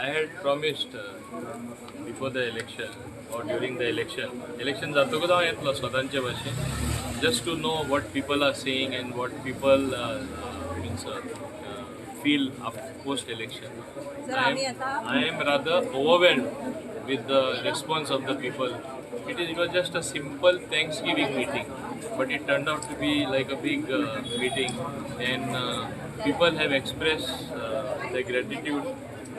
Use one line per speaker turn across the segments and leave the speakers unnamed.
I had promised before the election or during the election जातकूच हांव येतलो स्वतांचे भाशेन just to know what people are saying and what people means feel after post election. I am rather overwhelmed with the response of the people. It was just a simple Thanksgiving meeting, but it turned out to be like a big meeting, and people have expressed their gratitude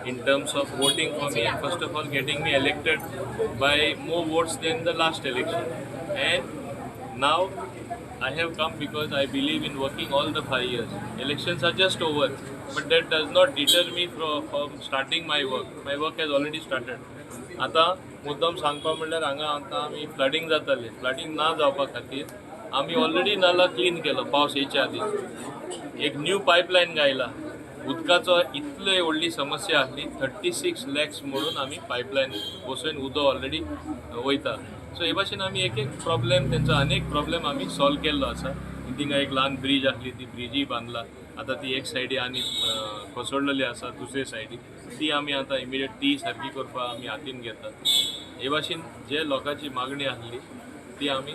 in terms of voting for me, and first of all getting me elected by more votes than the last election. And now I have come because I believe in working all the 5 years. Elections are just over, but that does not deter me from starting my work. My work has already started. आता मुद्दाम सांगपा म्हणल्यार हांगा आतां आमी flooding जातालें, flooding ना जावपा खातीर आमी ऑलरेडी नाला क्लीन केलो पावस येवच्या आदीं. एक न्यू पायपलायन घायला. उदकाचो इतले व्हडली समस्या आसली, 36 lakhs म्हणून आमी पायपलायन बसोवन उदक ऑलरेडी वयता. सो हे भाशेन आमी एक एक प्रॉब्लेम तेंचो अनेक प्रॉब्लेम आमी सॉल्व केल्लो आसा. थिंगा एक ल्हान ब्रीज आसली ती ब्रिजूय बांदला. आतां ती एक सायडी आनी कोसळलेली आसा दुसरे सायडीक, ती आमी आतां इमिडिएट ती सारकी करपाक आमी हातीन घेतात. हे भाशेन जे लोकांची मागणी आसली ती आमी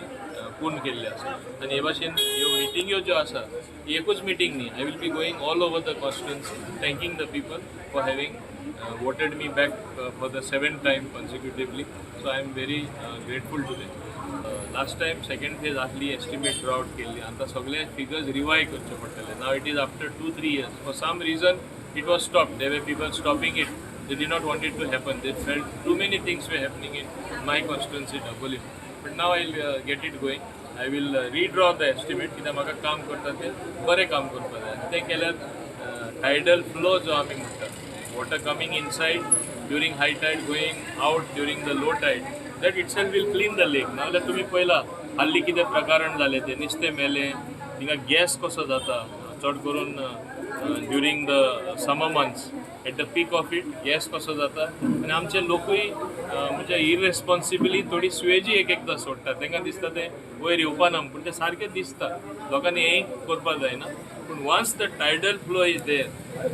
पूर्ण केल्ली आसा. आनी हे भाशेन ह्यो मिटिंग्यो ज्यो आसा ही एकूच मिटींग न्ही. I will be going all over the constituency thanking the people for having voted me back for the 7th time consecutively. So I am very grateful to them. Last time second phase आसली estimate draw out केल्ली. आतां सगळे figures revise करचे पडटले. Now it is after 2-3 years. For some reason it was stopped. There were people stopping it. They did not want it to happen. They felt too many things were happening in my constituency, Dabolim. But now I will get it going. I will redraw the estimate. कित्याक म्हाका काम करता तें बरें काम करपाक जाय. तें केल्यार tidal flow जो आमी म्हणटात, water coming inside during high tide, going out during the low tide, that itself will clean the lake. नाजाल्यार तुमी पळयला हाल्ली कितें प्रकरण जालें तें नुस्तें मेलें, थिंगा गॅस कसो जाता चड करून during the summer months at the peak of it gas कसो जाता. आनी आमचे लोकूय म्हणजे इररेस्पॉन्सिबली थोडी सुवेजी एक एकदां सोडटा. तांकां दिसता तें वयर येवपा ना, पूण तें सारकें दिसता. लोकांनी हेंय करपाक जायना. पूण once the tidal flow is there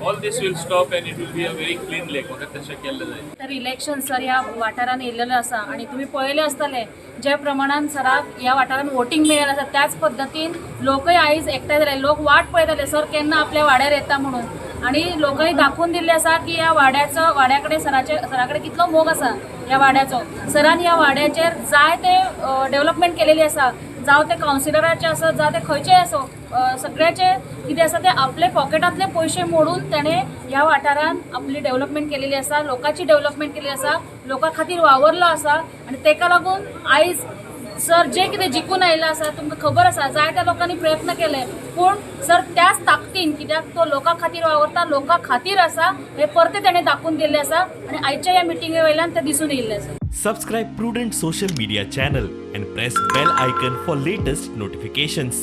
all this will stop and it will be a very clean lake. म्हाका तशें केल्लें जाय.
तर इलेक्शन सर ह्या वाठारान येयल्लेलें आसा आनी तुमी पळयलें आसतलें जे प्रमाणान सराक ह्या वाठारान वोटींग मेळिल्लें आसा त्याच पद्दतीन लोकय आयज एकठांय जाले. लोक वाट पळयताले सर केन्ना आपल्या वाड्यार येता म्हणून, आनी लोकय दाखोवन दिल्लें आसा की ह्या वाड्या कडेन सरा कडेन कितलो मोग आसा ह्या वाड्याचो. सरान ह्या वाड्याचेर जाय ते डेव्हलपमेंट केलेली आसा, जावं ते कावन्सिलराचे आसत जावं ते खंयचेय आसो, सगळ्याचे कितें आसा ते आपले पॉकेटांतले पयशे मोडून ताणें ह्या वाठारान आपली डेव्हलपमेंट केलेली आसा, लोकांची डेव्हलपमेंट केलेली आसा, लोकां खातीर वावरलो आसा. आनी तेका लागून आयज सर जे कितें जिखून आयिल्लें आसा तुमकां खबर आसा जायत्या लोकांनी प्रयत्न केले, पूण सर त्याच ताकदीन कित्याक तो लोकां खातीर वावरता, लोकां खातीर आसा हें परते ताणें दाखोवन दिल्लें आसा. आनी आयच्या ह्या मिटिंगे वयल्यान तें दिसून येयल्लें आसा.
Subscribe Prudent social media channel and press bell icon for latest notifications.